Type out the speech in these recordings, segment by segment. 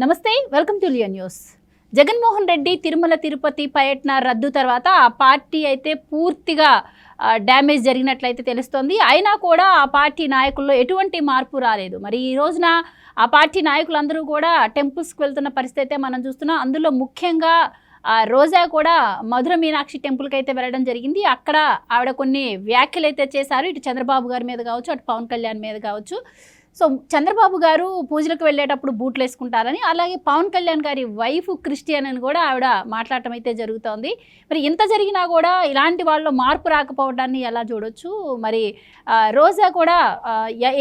నమస్తే, welcome to Leo news. Jaganmohan Reddy Tirumala Tirupati పర్యటన రద్దు తర్వాత ఆ పార్టీ అయితే పూర్తిగా డ్యామేజ్ జరిగినట్లయితే తెలుస్తోంది. అయినా కూడా ఆ పార్టీ నాయకుల్లో ఎటువంటి మార్పు రాలేదు. మరి ఈ రోజున ఆ పార్టీ నాయకులందరూ కూడా టెంపుల్స్కి వెళ్తున్న పరిస్థితి అయితే మనం చూస్తున్నాం. అందులో ముఖ్యంగా రోజా కూడా మధుర మీనాక్షి టెంపుల్కి అయితే వెళ్ళడం జరిగింది. అక్కడ ఆవిడ కొన్ని వ్యాఖ్యలు అయితే చేశారు. ఇటు చంద్రబాబు గారి మీద కావచ్చు, అటు పవన్ కళ్యాణ్ మీద కావచ్చు. సో చంద్రబాబు గారు పూజలకు వెళ్ళేటప్పుడు బూట్లు వేసుకుంటారని, అలాగే పవన్ కళ్యాణ్ గారి వైఫ్ క్రిస్టియన్ అని కూడా ఆవిడ మాట్లాడటం అయితే జరుగుతోంది. మరి ఇంత జరిగినా కూడా ఇలాంటి వాళ్ళు మార్పు రాకపోవడాన్ని ఎలా చూడొచ్చు? మరి రోజా కూడా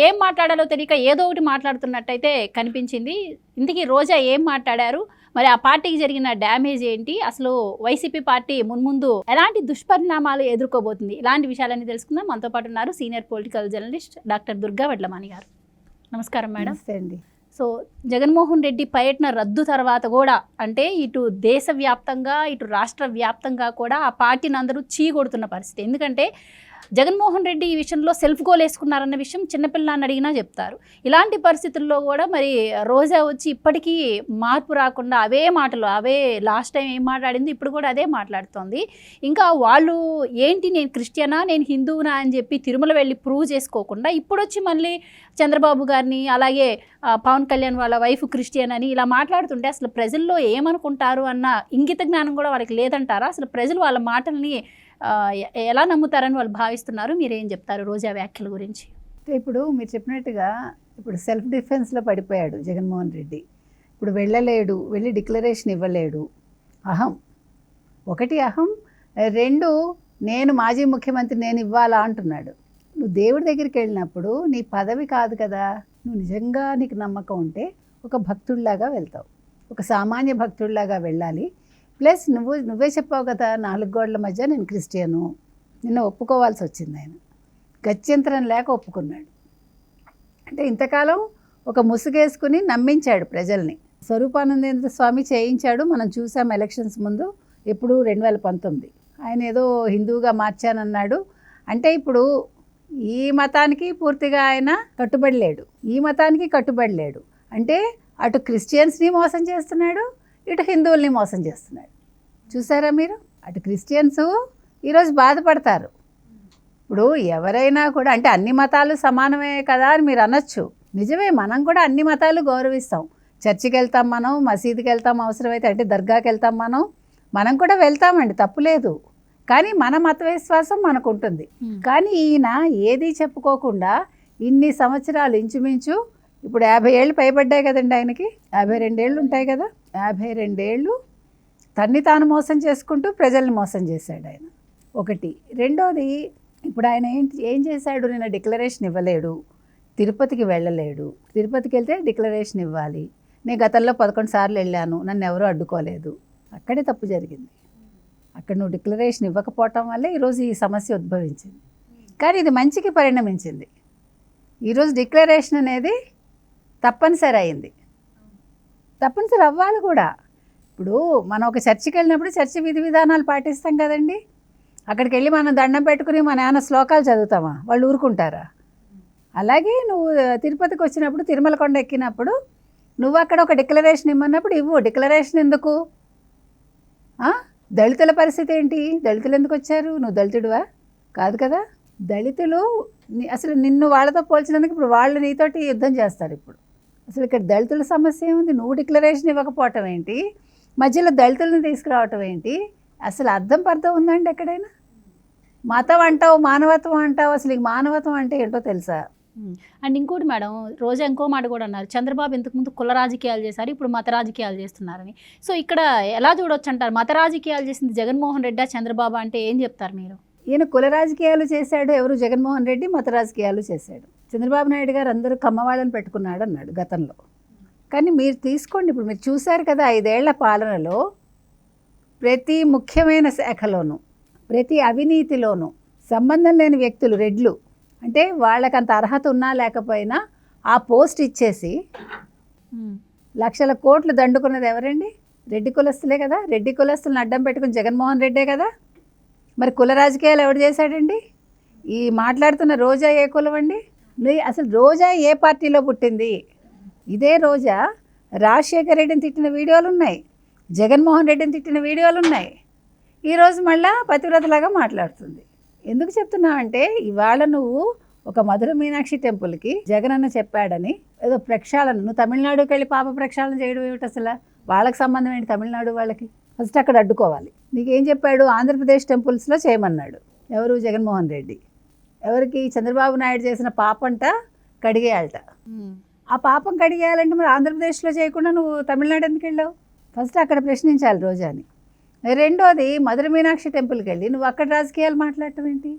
ఏం మాట్లాడాలో తెలియక ఏదో ఒకటి మాట్లాడుతున్నట్టయితే కనిపించింది. ఇంతకీ రోజా ఏం మాట్లాడారు? మరి ఆ పార్టీకి జరిగిన డ్యామేజ్ ఏంటి? అసలు వైసీపీ పార్టీ మున్ముందు ఎలాంటి దుష్పరిణామాలు ఎదుర్కోబోతుంది? ఇలాంటి విషయాలన్నీ తెలుసుకుందాం. మనతో పాటు ఉన్నారు senior political journalist doctor Durga Vadlamani గారు. నమస్కారం మేడం. నమస్తే అండి. సో జగన్మోహన్ రెడ్డి పర్యటన రద్దు తర్వాత కూడా, అంటే ఇటు దేశవ్యాప్తంగా ఇటు రాష్ట్ర వ్యాప్తంగా కూడా ఆ పార్టీని అందరూ చీకొడుతున్న పరిస్థితి. ఎందుకంటే జగన్మోహన్ రెడ్డి ఈ విషయంలో సెల్ఫ్ గోల్ వేసుకున్నారన్న విషయం చిన్నపిల్లని అడిగినా చెప్తారు. ఇలాంటి పరిస్థితుల్లో కూడా మరి రోజా వచ్చి ఇప్పటికీ మార్పు రాకుండా అవే మాటలు, అవే లాస్ట్ టైం ఏం మాట్లాడింది ఇప్పుడు కూడా అదే మాట్లాడుతోంది. ఇంకా వాళ్ళు ఏంటి, నేను క్రిస్టియనా, నేను హిందువునా అని చెప్పి తిరుమల వెళ్ళి ప్రూవ్ చేసుకోకుండా ఇప్పుడు వచ్చి మళ్ళీ చంద్రబాబు గారిని, అలాగే పవన్ కళ్యాణ్ వాళ్ళ వైఫ్ క్రిస్టియన్ అని ఇలా మాట్లాడుతుంటే అసలు ప్రజల్లో ఏమనుకుంటారు అన్న ఇంగిత జ్ఞానం కూడా వాళ్ళకి లేదంటారా? అసలు ప్రజలు వాళ్ళ మాటల్ని ఎలా నమ్ముతారని వాళ్ళు భావిస్తున్నారు? మీరేం చెప్తారు రోజా వ్యాఖ్యల గురించి? ఇప్పుడు మీరు చెప్పినట్టుగా ఇప్పుడు సెల్ఫ్ డిఫెన్స్లో పడిపోయాడు జగన్మోహన్ రెడ్డి. ఇప్పుడు వెళ్ళలేడు, వెళ్ళి డిక్లరేషన్ ఇవ్వలేడు. అహం, ఒకటి అహం, రెండు నేను మాజీ ముఖ్యమంత్రి, నేను ఇవ్వాలా అంటున్నాడు. నువ్వు దేవుడి దగ్గరికి వెళ్ళినప్పుడు నీ పదవి కాదు కదా, నువ్వు నిజంగా నీకు నమ్మకం ఉంటే ఒక భక్తుడిలాగా వెళ్తావు, ఒక సామాన్య భక్తుడిలాగా వెళ్ళాలి. ప్లస్ నువ్వే చెప్పావు కదా, 4 గోడల మధ్య నేను క్రిస్టియను, నిన్న ఒప్పుకోవాల్సి వచ్చింది. ఆయన గత్యంతరం లేక ఒప్పుకున్నాడు. అంటే ఇంతకాలం ఒక ముసుగేసుకుని నమ్మించాడు ప్రజల్ని. స్వరూపానందేంద్ర స్వామి చేయించాడు, మనం చూసాం ఎలక్షన్స్ ముందు, ఎప్పుడు 2019. ఆయన ఏదో హిందువుగా మార్చానన్నాడు. అంటే ఇప్పుడు ఈ మతానికి పూర్తిగా ఆయన కట్టుబడి లేడు, ఈ మతానికి కట్టుబడి లేడు. అంటే అటు క్రిస్టియన్స్ని మోసం చేస్తున్నాడు, ఇటు హిందువుల్ని మోసం చేస్తున్నాడు. చూసారా మీరు? అటు క్రిస్టియన్స్ ఈరోజు బాధపడతారు. ఇప్పుడు ఎవరైనా కూడా, అంటే అన్ని మతాలు సమానమే కదా అని మీరు అనొచ్చు. నిజమే, మనం కూడా అన్ని మతాలు గౌరవిస్తాం. చర్చికి వెళ్తాం, మనం మసీదుకి వెళ్తాం, అవసరమైతే అంటే దర్గాకి వెళ్తాం, మనం కూడా వెళ్తామండి, తప్పులేదు. కానీ మన మత విశ్వాసం మనకు ఉంటుంది. కానీ ఈయన ఏది చెప్పుకోకుండా ఇన్ని సంవత్సరాలు, ఇంచుమించు ఇప్పుడు 50 ఏళ్ళు పైబడ్డాయి కదండి ఆయనకి, 52 ఏళ్ళు ఉంటాయి కదా, 52 ఏళ్ళు తన్ని తాను మోసం చేసుకుంటూ ప్రజల్ని మోసం చేశాడు ఆయన. ఒకటి. రెండోది, ఇప్పుడు ఆయన ఏం చేశాడు? నిన్న డిక్లరేషన్ ఇవ్వలేడు, తిరుపతికి వెళ్ళలేడు. తిరుపతికి వెళ్తే డిక్లరేషన్ ఇవ్వాలి. నేను గతంలో 11 సార్లు వెళ్ళాను, నన్ను ఎవరూ అడ్డుకోలేదు. అక్కడే తప్పు జరిగింది. అక్కడ నువ్వు డిక్లరేషన్ ఇవ్వకపోవటం వల్లే ఈరోజు ఈ సమస్య ఉద్భవించింది. కానీ ఇది మంచికి పరిణమించింది. ఈరోజు డిక్లరేషన్ అనేది తప్పనిసరి అయింది, తప్పనిసరి అవ్వాలి కూడా. ఇప్పుడు మనం ఒక చర్చికి వెళ్ళినప్పుడు చర్చి విధి విధానాలు పాటిస్తాం కదండి. అక్కడికి వెళ్ళి మనం దండం పెట్టుకుని మన ఏమైనా శ్లోకాలు చదువుతామా? వాళ్ళు ఊరుకుంటారా? అలాగే నువ్వు తిరుపతికి వచ్చినప్పుడు, తిరుమల కొండ ఎక్కినప్పుడు నువ్వు అక్కడ ఒక డిక్లరేషన్ ఇమ్మన్నప్పుడు ఇవ్వు. డిక్లరేషన్ ఎందుకు? దళితుల పరిస్థితి ఏంటి? దళితులు ఎందుకు వచ్చారు? నువ్వు దళితుడివా? కాదు కదా. దళితులు అసలు నిన్ను వాళ్ళతో పోల్చినందుకు ఇప్పుడు వాళ్ళు నీతోటి యుద్ధం చేస్తారు. ఇప్పుడు అసలు ఇక్కడ దళితుల సమస్య ఏముంది? నువ్వు డిక్లరేషన్ ఇవ్వకపోవటం ఏంటి, మధ్యలో దళితులను తీసుకురావటం ఏంటి? అసలు అర్థం పర్థం ఉందండి ఎక్కడైనా? మతం అంటావు, మానవత్వం అంటావు, అసలు ఈ మానవత్వం అంటే ఏంటో తెలుసా? అండ్ ఇంకోటి మేడం, రోజా ఇంకో మాట కూడా అన్నారు, చంద్రబాబు ఇంతకుముందు కుల రాజకీయాలు చేశారు, ఇప్పుడు మత రాజకీయాలు చేస్తున్నారని. సో ఇక్కడ ఎలా చూడొచ్చు అంటారు? మత రాజకీయాలు చేసింది జగన్మోహన్ రెడ్డి, చంద్రబాబు అంటే ఏం చెప్తారు మీరు? ఈయన కుల రాజకీయాలు చేశాడు ఎవరు? జగన్మోహన్ రెడ్డి మత రాజకీయాలు చేశాడు. చంద్రబాబు నాయుడు గారు అందరూ కమ్మవాళ్ళని పెట్టుకున్నాడు అన్నాడు గతంలో. కానీ మీరు తీసుకోండి, ఇప్పుడు మీరు చూశారు కదా, 5 ఏళ్ల పాలనలో ప్రతి ముఖ్యమైన శాఖలోనూ, ప్రతి అవినీతిలోనూ సంబంధం లేని వ్యక్తులు, రెడ్లు, అంటే వాళ్ళకంత అర్హత ఉన్నా లేకపోయినా ఆ పోస్ట్ ఇచ్చేసి లక్షల కోట్లు దండుకున్నది ఎవరండి? రెడ్డి కులస్తులే కదా. రెడ్డి కులస్తులను అడ్డం పెట్టుకుని జగన్మోహన్ రెడ్డే కదా. మరి కుల రాజకీయాలు ఎవరు చేశాడండి? ఈ మాట్లాడుతున్న రోజా ఏ కులం అండి? అసలు రోజా ఏ పార్టీలో పుట్టింది? ఇదే రోజా రాజశేఖర్ రెడ్డిని తిట్టిన వీడియోలు ఉన్నాయి, జగన్మోహన్ రెడ్డిని తిట్టిన వీడియోలు ఉన్నాయి. ఈరోజు మళ్ళా పతివ్రతలాగా మాట్లాడుతుంది. ఎందుకు చెప్తున్నావంటే ఇవాళ నువ్వు ఒక మధుర మీనాక్షి టెంపుల్కి జగనన్న చెప్పాడని ఏదో ప్రక్షాళన, నువ్వు తమిళనాడుకి వెళ్ళి పాప ప్రక్షాళన చేయడం ఏమిటి అసలు? వాళ్ళకి సంబంధం ఏంటి తమిళనాడు వాళ్ళకి? ఫస్ట్ అక్కడ అడ్డుకోవాలి. నీకేం చెప్పాడు? ఆంధ్రప్రదేశ్ టెంపుల్స్లో చేయమన్నాడు. ఎవరు? జగన్మోహన్ రెడ్డి. ఎవరికి? చంద్రబాబు నాయుడు చేసిన పాపంట కడిగేయాలట. ఆ పాపం కడిగేయాలంటే మరి ఆంధ్రప్రదేశ్లో చేయకుండా నువ్వు తమిళనాడు ఎందుకు వెళ్ళావు? ఫస్ట్ అక్కడ ప్రశ్నించాలి రోజాని. రెండోది మధుర మీనాక్షి టెంపుల్కి వెళ్ళి నువ్వు అక్కడ రాజకీయాలు మాట్లాడటం ఏంటి?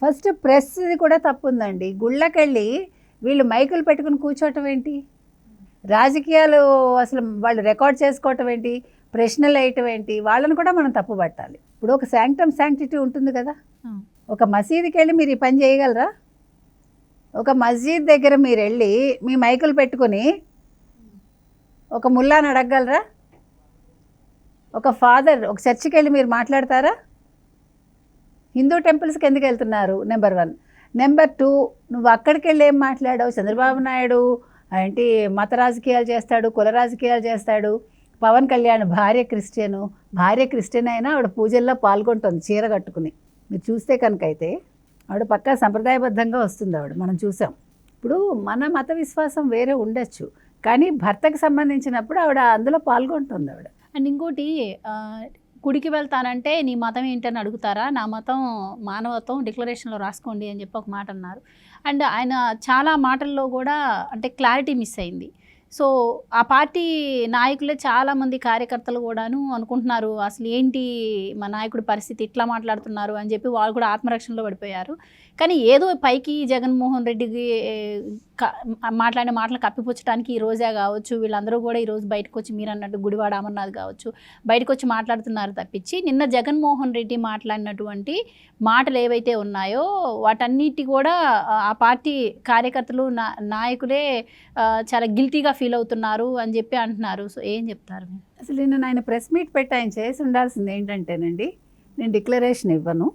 ఫస్ట్ ప్రెస్ది కూడా తప్పు ఉందండి. గుళ్ళకెళ్ళి వీళ్ళు మైకులు పెట్టుకుని కూర్చోవటం ఏంటి? రాజకీయాలు అసలు వాళ్ళు రికార్డ్ చేసుకోవటం ఏంటి? ప్రశ్నలు వేయటం ఏంటి? వాళ్ళని కూడా మనం తప్పు పట్టాలి. ఇప్పుడు ఒక శాంక్టిటీ ఉంటుంది కదా. ఒక మసీదుకి వెళ్ళి మీరు ఈ పని చేయగలరా? ఒక మస్జిద్ దగ్గర మీరు వెళ్ళి మీ మైకులు పెట్టుకుని ఒక ముల్లాని అడగగలరా? ఒక ఫాదర్ ఒక చర్చికి వెళ్ళి మీరు మాట్లాడతారా? హిందూ టెంపుల్స్కి ఎందుకు వెళ్తున్నారు? నెంబర్ 1. నెంబర్ 2, నువ్వు అక్కడికి వెళ్ళి ఏం మాట్లాడావు? చంద్రబాబు నాయుడు ఏంటి మత రాజకీయాలు చేస్తాడు, కుల రాజకీయాలు చేస్తాడు. పవన్ కళ్యాణ్ భార్య క్రిస్టియన్ అయినా ఆవిడ పూజల్లో పాల్గొంటుంది చీర కట్టుకుని. మీరు చూస్తే కనుకైతే ఆవిడ పక్కా సంప్రదాయబద్ధంగా వస్తుంది ఆవిడ, మనం చూసాం. ఇప్పుడు మన మత విశ్వాసం వేరే ఉండొచ్చు, కానీ భర్తకు సంబంధించినప్పుడు ఆవిడ అందులో పాల్గొంటుంది ఆవిడ. అండ్ ఇంకోటి, గుడికి వెళ్తానంటే నీ మతం ఏంటని అడుగుతారా? నా మతం మానవత్వం, డిక్లరేషన్లో రాసుకోండి అని చెప్పి ఒక మాట అన్నారు. అండ్ ఆయన చాలా మాటల్లో కూడా అంటే క్లారిటీ మిస్ అయింది. సో ఆ పార్టీ నాయకులే చాలామంది కార్యకర్తలు కూడాను అనుకుంటున్నారు అసలు ఏంటి మా నాయకుడి పరిస్థితి, ఇట్లా మాట్లాడుతున్నారు అని చెప్పి వాళ్ళు కూడా ఆత్మరక్షణలో పడిపోయారు. కానీ ఏదో పైకి జగన్మోహన్ రెడ్డికి మాట్లాడిన మాటలు కప్పిపుచ్చడానికి ఈ రోజే కావచ్చు, వీళ్ళందరూ కూడా ఈరోజు బయటకు వచ్చి మీరు అన్నట్టు గుడివాడ అమర్నాథ్ కావచ్చు బయటకు వచ్చి మాట్లాడుతున్నారు తప్పించి, నిన్న జగన్మోహన్ రెడ్డి మాట్లాడినటువంటి మాటలు ఏవైతే ఉన్నాయో వాటన్నిటి కూడా ఆ పార్టీ కార్యకర్తలు నాయకులే చాలా గిల్టీగా ఫీల్ అవుతున్నారు అని చెప్పి అంటున్నారు. సో ఏం చెప్తారు? అసలు నిన్న ఆయన ప్రెస్ మీట్ పెట్టి ఆయన చేసి ఉండాల్సింది ఏంటంటేనండి, నేను డిక్లరేషన్ ఇవ్వను,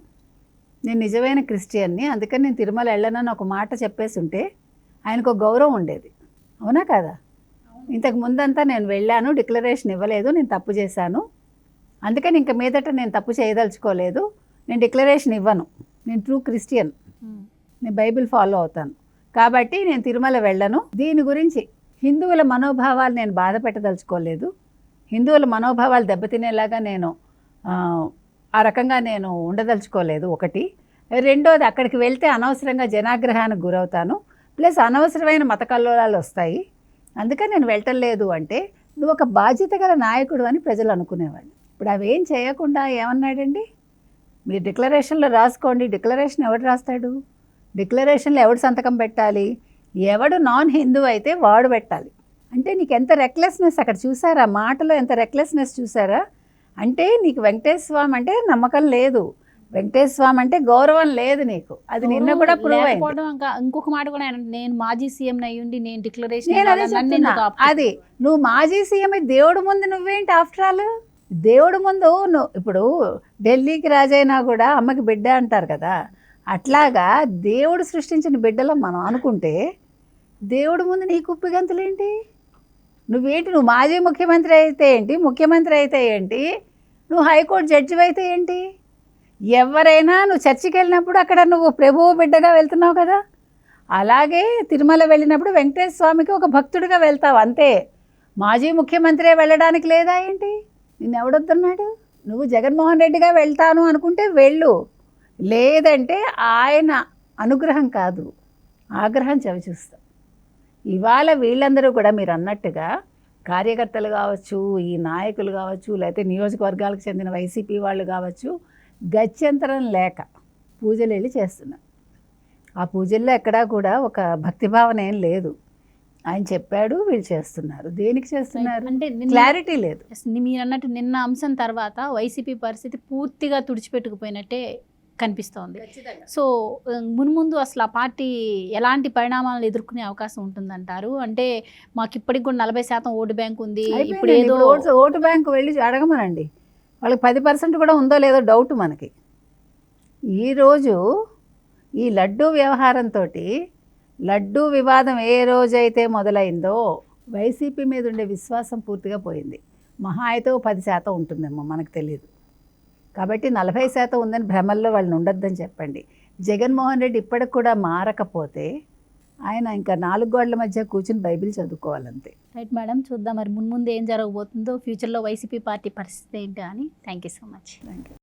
నేను నిజమైన క్రిస్టియన్ని, అందుకని నేను తిరుమల వెళ్ళనని ఒక మాట చెప్పేసి ఉంటే ఆయనకు ఒక గౌరవం ఉండేది. అవునా కదా? ఇంతకు ముందంతా నేను వెళ్ళాను, డిక్లరేషన్ ఇవ్వలేదు, నేను తప్పు చేశాను, అందుకని ఇంక మీదట నేను తప్పు చేయదలుచుకోలేదు, నేను డిక్లరేషన్ ఇవ్వను, నేను ట్రూ క్రిస్టియన్, నేను బైబిల్ ఫాలో అవుతాను, కాబట్టి నేను తిరుమల వెళ్ళను. దీని గురించి హిందువుల మనోభావాలు నేను బాధ పెట్టదలుచుకోలేదు, హిందువుల మనోభావాలు దెబ్బతినేలాగా నేను ఆ రకంగా నేను ఉండదలుచుకోలేదు. ఒకటి. రెండోది, అక్కడికి వెళ్తే అనవసరంగా జనాగ్రహానికి గురవుతాను, ప్లస్ అనవసరమైన మత కల్లోలాలు వస్తాయి, అందుకని నేను వెళ్ళటం లేదు అంటే నువ్వు ఒక బాధ్యత గల నాయకుడు అని ప్రజలు అనుకునేవాళ్ళు. ఇప్పుడు అవేం చేయకుండా ఏమన్నాడండి, మీరు డిక్లరేషన్లో రాసుకోండి. డిక్లరేషన్ ఎవడు రాస్తాడు? డిక్లరేషన్లో ఎవడు సంతకం పెట్టాలి? ఎవడు నాన్ హిందూ అయితే వాడు పెట్టాలి. అంటే నీకు ఎంత రెక్లెస్నెస్ అక్కడ చూసారా? మాటలో ఎంత రెక్లెస్నెస్ చూసారా? అంటే నీకు వెంకటేశ్వర స్వామి అంటే నమ్మకం లేదు, వెంకటేశ్వర స్వామి అంటే గౌరవం లేదు నీకు. అది నిన్న కూడా ప్రూవ్ అయింది. ఇంకొక మాట కూడా, నేను మాజీ సీఎం అయ్యుండి నేను డిక్లరేషన్ అది నువ్వు మాజీ సీఎం దేవుడు ముందు నువ్వేంటి? ఆఫ్టర్ ఆల్ దేవుడు ముందు నువ్వు ఇప్పుడు ఢిల్లీకి రాజైనా కూడా అమ్మకి బిడ్డ అంటారు కదా, అట్లాగా దేవుడు సృష్టించిన బిడ్డలో మనం అనుకుంటే దేవుడు ముందు నీ కుప్పిగంతులేంటి? నువ్వేంటి? నువ్వు మాజీ ముఖ్యమంత్రి అయితే ఏంటి, ముఖ్యమంత్రి అయితే ఏంటి, నువ్వు హైకోర్టు జడ్జి అయితే ఏంటి? ఎవరైనా నువ్వు చర్చికి వెళ్ళినప్పుడు అక్కడ నువ్వు ప్రభువు బిడ్డగా వెళ్తున్నావు కదా, అలాగే తిరుమల వెళ్ళినప్పుడు వెంకటేశ్వర స్వామికి ఒక భక్తుడిగా వెళ్తావు అంతే. మాజీ ముఖ్యమంత్రి వెళ్ళడానికి లేదా ఏంటి? నిన్ను ఎవడొద్దన్నాడు? నువ్వు జగన్మోహన్ రెడ్డిగా వెళ్తాను అనుకుంటే వెళ్ళు, లేదంటే ఆయన అనుగ్రహం కాదు ఆగ్రహం చవి చూస్తాం. ఇవాళ వీళ్ళందరూ కూడా మీరు అన్నట్టుగా కార్యకర్తలు కావచ్చు, ఈ నాయకులు కావచ్చు, లేకపోతే నియోజకవర్గాలకు చెందిన వైసీపీ వాళ్ళు కావచ్చు, గత్యంతరం లేక పూజలు వెళ్ళి చేస్తున్నారు. ఆ పూజల్లో ఎక్కడా కూడా ఒక భక్తిభావన ఏం లేదు. ఆయన చెప్పాడు, వీళ్ళు చేస్తున్నారు. దేనికి చేస్తున్నారు అంటే క్లారిటీ లేదు. మీరు అన్నట్టు నిన్న అంశం తర్వాత వైసీపీ పరిస్థితి పూర్తిగా తుడిచిపెట్టుకుపోయినట్టే కనిపిస్తోంది. సో మున్ముందు అసలు ఆ పార్టీ ఎలాంటి పరిణామాలను ఎదుర్కొనే అవకాశం ఉంటుందంటారు? అంటే మాకు ఇప్పటికి కూడా 40% ఓటు బ్యాంక్ ఉంది, ఇప్పుడు ఏదో ఓటు బ్యాంకు వెళ్ళి అడగమనండి, వాళ్ళకి 10% కూడా ఉందో లేదో డౌట్ మనకి. ఈరోజు ఈ లడ్డూ వ్యవహారంతో, లడ్డూ వివాదం ఏ రోజైతే మొదలైందో వైసీపీ మీద ఉండే విశ్వాసం పూర్తిగా పోయింది. మహా అయితే 10% ఉంటుందేమో, మనకు తెలియదు. కాబట్టి 40% ఉందని భ్రమల్లో వాళ్ళని ఉండొద్దని చెప్పండి. జగన్మోహన్ రెడ్డి ఇప్పటికి కూడా మారకపోతే ఆయన ఇంకా 4 గోడల మధ్య కూర్చుని బైబిల్ చదువుకోవాలంతే. రైట్ మేడం, చూద్దాం మరి ముందు ఏం జరగబోతుందో, ఫ్యూచర్లో వైసీపీ పార్టీ పరిస్థితి ఏంటి అని. Thank you so much. Thank you.